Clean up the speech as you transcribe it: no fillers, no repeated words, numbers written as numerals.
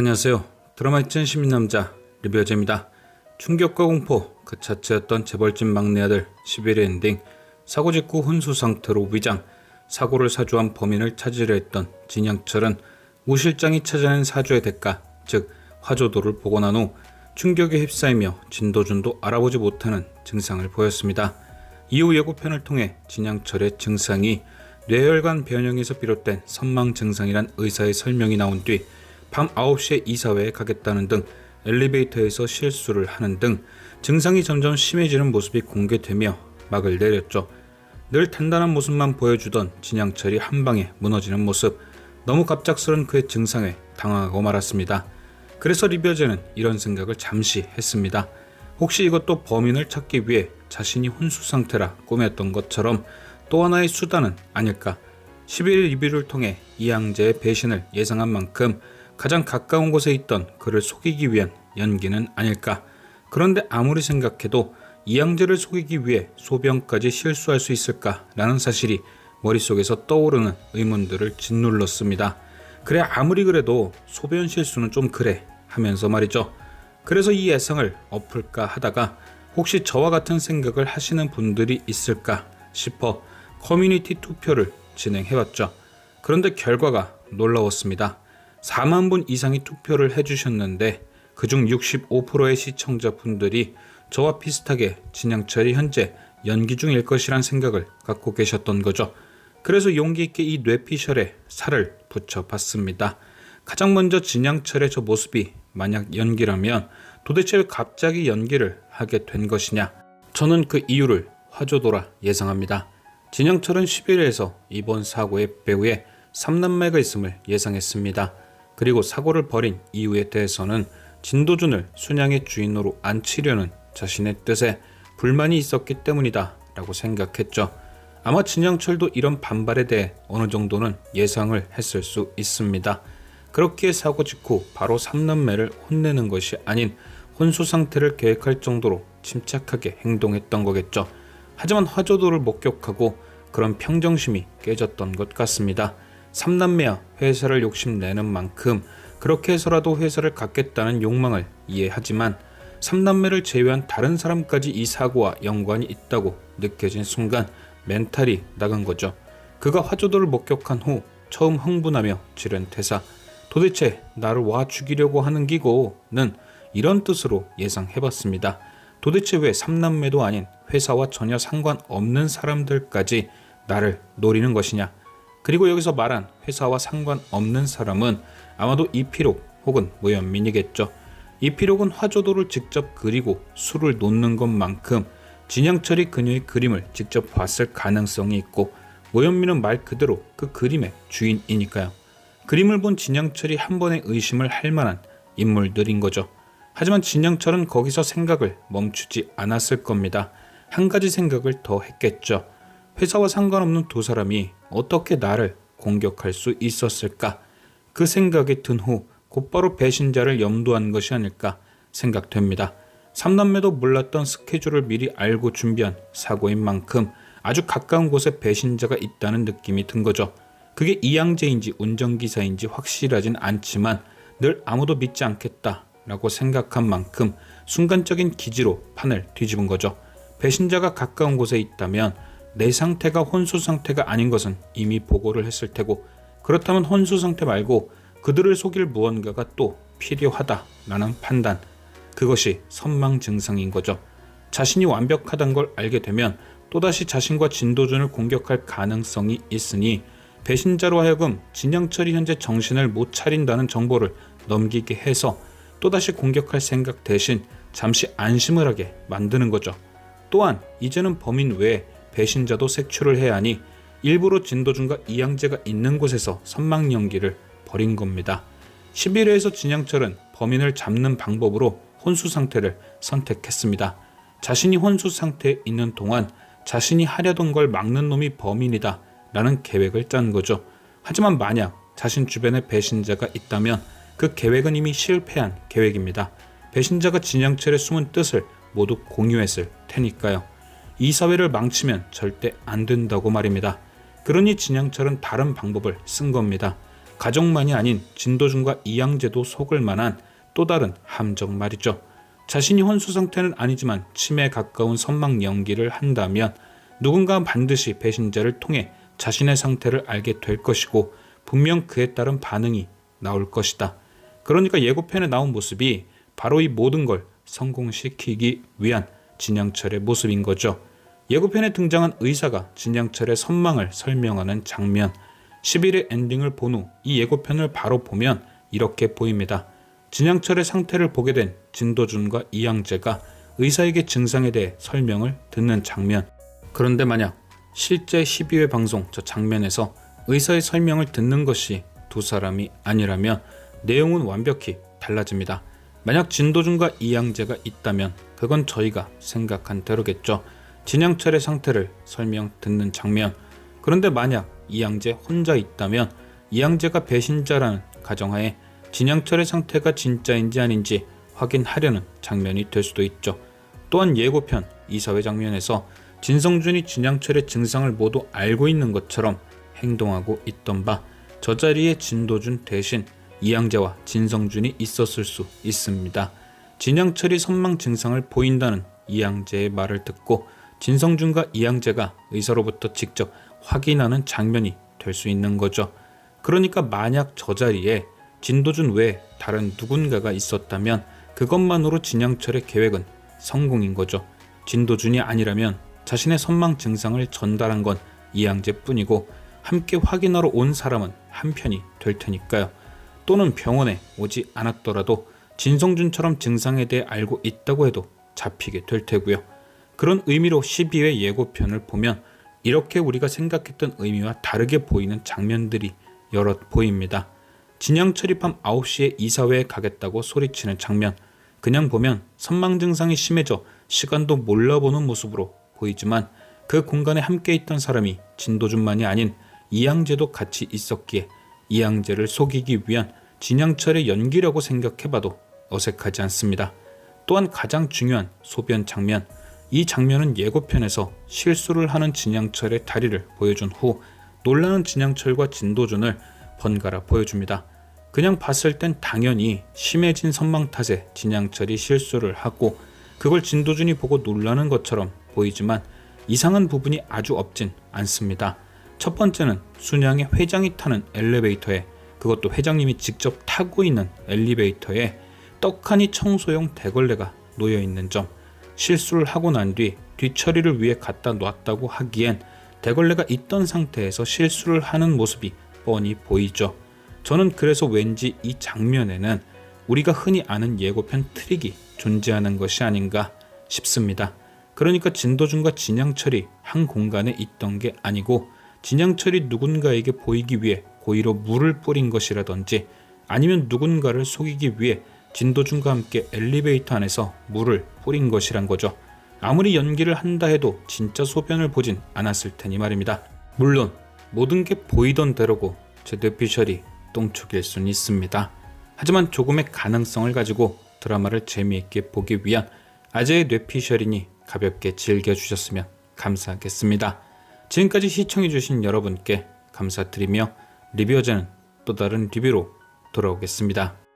안녕하세요. 드라마 있전 시민남자 리뷰어제입니다. 충격과 공포 그 자체였던 재벌집 막내 아들 11회 엔딩. 사고 직후 혼수 상태로 위장, 사고를 사주한 범인을 찾으려 했던 진양철은 우 실장이 찾아낸 사주의 대가, 즉 화조도를 보고 난 후 충격에 휩싸이며 진도준도 알아보지 못하는 증상을 보였습니다. 이후 예고편을 통해 진양철의 증상이 뇌혈관 변형에서 비롯된 선망 증상이란 의사의 설명이 나온 뒤 밤 9시에 이사회에 가겠다는 등 엘리베이터에서 실수를 하는 등 증상이 점점 심해지는 모습이 공개되며 막을 내렸죠. 늘 단단한 모습만 보여주던 진양철이 한방에 무너지는 모습, 너무 갑작스런 그의 증상에 당황하고 말았습니다. 그래서 리뷰어제는 이런 생각을 잠시 했습니다. 혹시 이것도 범인을 찾기 위해 자신이 혼수 상태라 꾸몄던 것처럼 또 하나의 수단은 아닐까. 11일 리뷰를 통해 이양재의 배신을 예상한 만큼 가장 가까운 곳에 있던 그를 속이기 위한 연기는 아닐까. 그런데 아무리 생각해도 이양재를 속이기 위해 소변까지 실수할 수 있을까라는 사실이 머릿속에서 떠오르는 의문들을 짓눌렀습니다. 그래 아무리 그래도 소변 실수는 좀 그래 하면서 말이죠. 그래서 이 예상을 엎을까 하다가 혹시 저와 같은 생각을 하시는 분들이 있을까 싶어 커뮤니티 투표를 진행해봤죠. 그런데 결과가 놀라웠습니다. 4만 분 이상이 투표를 해주셨는데 그중 65%의 시청자분들이 저와 비슷하게 진양철이 현재 연기 중일 것이란 생각을 갖고 계셨던 거죠. 그래서 용기 있게 이 뇌피셜에 살을 붙여봤습니다. 가장 먼저 진양철의 저 모습이 만약 연기라면 도대체 왜 갑자기 연기를 하게 된 것이냐. 저는 그 이유를 화조도라 예상합니다. 진양철은 11회에서 이번 사고의 배후에 3남매가 있음을 예상했습니다. 그리고 사고를 벌인 이유에 대해서는 진도준을 순양의 주인으로 앉히려는 자신의 뜻에 불만이 있었기 때문이다 라고 생각했죠. 아마 진양철도 이런 반발에 대해 어느 정도는 예상을 했을 수 있습니다. 그렇기에 사고 직후 바로 3남매를 혼내는 것이 아닌 혼수 상태를 계획할 정도로 침착하게 행동했던 거겠죠. 하지만 화조도를 목격하고 그런 평정심이 깨졌던 것 같습니다. 3남매야 회사를 욕심내는 만큼 그렇게 해서라도 회사를 갖겠다는 욕망을 이해하지만 3남매를 제외한 다른 사람까지 이 사고와 연관이 있다고 느껴진 순간 멘탈이 나간 거죠. 그가 화조도를 목격한 후 처음 흥분하며 지른 대사, 도대체 나를 와 죽이려고 하는 기고는 이런 뜻으로 예상해봤습니다. 도대체 왜 3남매도 아닌 회사와 전혀 상관없는 사람들까지 나를 노리는 것이냐. 그리고 여기서 말한 회사와 상관없는 사람은 아마도 이필옥 혹은 모현민이겠죠. 이필옥은 화조도를 직접 그리고 술을 놓는 것만큼 진양철이 그녀의 그림을 직접 봤을 가능성이 있고, 모현민은 말 그대로 그 그림의 주인이니까요. 그림을 본 진양철이 한 번의 의심을 할 만한 인물들인 거죠. 하지만 진양철은 거기서 생각을 멈추지 않았을 겁니다. 한 가지 생각을 더 했겠죠. 회사와 상관없는 두 사람이 어떻게 나를 공격할 수 있었을까? 그 생각이 든 후 곧바로 배신자를 염두한 것이 아닐까 생각됩니다. 3남매도 몰랐던 스케줄을 미리 알고 준비한 사고인 만큼 아주 가까운 곳에 배신자가 있다는 느낌이 든 거죠. 그게 이양재인지 운전기사인지 확실하진 않지만 늘 아무도 믿지 않겠다라고 생각한 만큼 순간적인 기지로 판을 뒤집은 거죠. 배신자가 가까운 곳에 있다면 내 상태가 혼수 상태가 아닌 것은 이미 보고를 했을 테고, 그렇다면 혼수 상태 말고 그들을 속일 무언가가 또 필요하다라는 판단, 그것이 선망 증상인 거죠. 자신이 완벽하다는 걸 알게 되면 또다시 자신과 진도준을 공격할 가능성이 있으니 배신자로 하여금 진양철이 현재 정신을 못 차린다는 정보를 넘기게 해서 또다시 공격할 생각 대신 잠시 안심을 하게 만드는 거죠. 또한 이제는 범인 외에 배신자도 색출을 해야 하니 일부러 진도준과 이양재가 있는 곳에서 선망 연기를 벌인 겁니다. 11회에서 진양철은 범인을 잡는 방법으로 혼수 상태를 선택했습니다. 자신이 혼수 상태에 있는 동안 자신이 하려던 걸 막는 놈이 범인이다 라는 계획을 짠 거죠. 하지만 만약 자신 주변에 배신자가 있다면 그 계획은 이미 실패한 계획입니다. 배신자가 진양철의 숨은 뜻을 모두 공유했을 테니까요. 이 사회를 망치면 절대 안 된다고 말입니다. 그러니 진양철은 다른 방법을 쓴 겁니다. 가족만이 아닌 진도준과 이양재도 속을 만한 또 다른 함정 말이죠. 자신이 혼수 상태는 아니지만 치매에 가까운 선망 연기를 한다면 누군가 반드시 배신자를 통해 자신의 상태를 알게 될 것이고 분명 그에 따른 반응이 나올 것이다. 그러니까 예고편에 나온 모습이 바로 이 모든 걸 성공시키기 위한 진양철의 모습인 거죠. 예고편에 등장한 의사가 진양철의 선망을 설명하는 장면, 10일의 엔딩을 본 후 이 예고편을 바로 보면 이렇게 보입니다. 진양철의 상태를 보게 된 진도준과 이양재가 의사에게 증상에 대해 설명을 듣는 장면. 그런데 만약 실제 12회 방송 저 장면에서 의사의 설명을 듣는 것이 두 사람이 아니라면 내용은 완벽히 달라집니다. 만약 진도준과 이양재가 있다면 그건 저희가 생각한 대로겠죠. 진양철의 상태를 설명 듣는 장면. 그런데 만약 이양재 혼자 있다면 이양재가 배신자라는 가정하에 진양철의 상태가 진짜인지 아닌지 확인하려는 장면이 될 수도 있죠. 또한 예고편 이사회 장면에서 진성준이 진양철의 증상을 모두 알고 있는 것처럼 행동하고 있던 바 저 자리에 진도준 대신 이양재와 진성준이 있었을 수 있습니다. 진양철이 선망 증상을 보인다는 이양재의 말을 듣고 진성준과 이양재가 의사로부터 직접 확인하는 장면이 될 수 있는 거죠. 그러니까 만약 저 자리에 진도준 외에 다른 누군가가 있었다면 그것만으로 진양철의 계획은 성공인 거죠. 진도준이 아니라면 자신의 선망 증상을 전달한 건 이양재뿐이고 함께 확인하러 온 사람은 한편이 될 테니까요. 또는 병원에 오지 않았더라도 진성준처럼 증상에 대해 알고 있다고 해도 잡히게 될 테고요. 그런 의미로 12회 예고편을 보면 이렇게 우리가 생각했던 의미와 다르게 보이는 장면들이 여럿 보입니다. 진양철이 밤 9시에 이사회에 가겠다고 소리치는 장면. 그냥 보면 선망 증상이 심해져 시간도 몰라보는 모습으로 보이지만 그 공간에 함께 있던 사람이 진도준만이 아닌 이양재도 같이 있었기에 이양재를 속이기 위한 진양철의 연기라고 생각해봐도 어색하지 않습니다. 또한 가장 중요한 소변 장면. 이 장면은 예고편에서 실수를 하는 진양철의 다리를 보여준 후 놀라는 진양철과 진도준을 번갈아 보여줍니다. 그냥 봤을 땐 당연히 심해진 선망 탓에 진양철이 실수를 하고 그걸 진도준이 보고 놀라는 것처럼 보이지만 이상한 부분이 아주 없진 않습니다. 첫 번째는 순양의 회장이 타는 엘리베이터에, 그것도 회장님이 직접 타고 있는 엘리베이터에 떡하니 청소용 대걸레가 놓여있는 점. 실수를 하고 난 뒤 뒤처리를 위해 갖다 놨다고 하기엔 대걸레가 있던 상태에서 실수를 하는 모습이 뻔히 보이죠. 저는 그래서 왠지 이 장면에는 우리가 흔히 아는 예고편 트릭이 존재하는 것이 아닌가 싶습니다. 그러니까 진도준과 진양철이 한 공간에 있던 게 아니고 진양철이 누군가에게 보이기 위해 고의로 물을 뿌린 것이라든지 아니면 누군가를 속이기 위해 진도준과 함께 엘리베이터 안에서 물을 뿌린 것이란 거죠. 아무리 연기를 한다 해도 진짜 소변을 보진 않았을 테니 말입니다. 물론 모든 게 보이던 대로고 제 뇌피셜이 똥축일 수는 있습니다. 하지만 조금의 가능성을 가지고 드라마를 재미있게 보기 위한 아재의 뇌피셜이니 가볍게 즐겨주셨으면 감사하겠습니다. 지금까지 시청해주신 여러분께 감사드리며 리뷰어제는 또 다른 리뷰로 돌아오겠습니다.